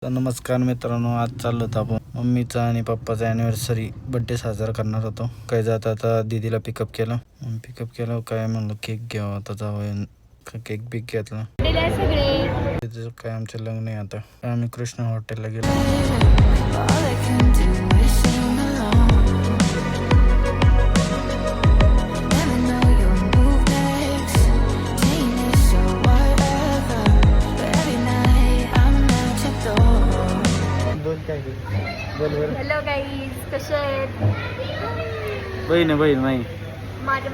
तर नमस्कार मित्रांनो, आज चाललो होतो आपण मम्मीचा आणि पप्पाचा ॲनिव्हर्सरी बड्डे साजरा करणार होतो. काय जात आता दीदीला पिकअप केलं काय म्हणलं केक घ्यावं. आता जावं केक बिक घेतला. तिथं काय आमचं लग्न आहे. आता आम्ही कृष्ण हॉटेलला गेलो. हॅलो गाईज, कसे आहेत? बहीण नाही माझ्या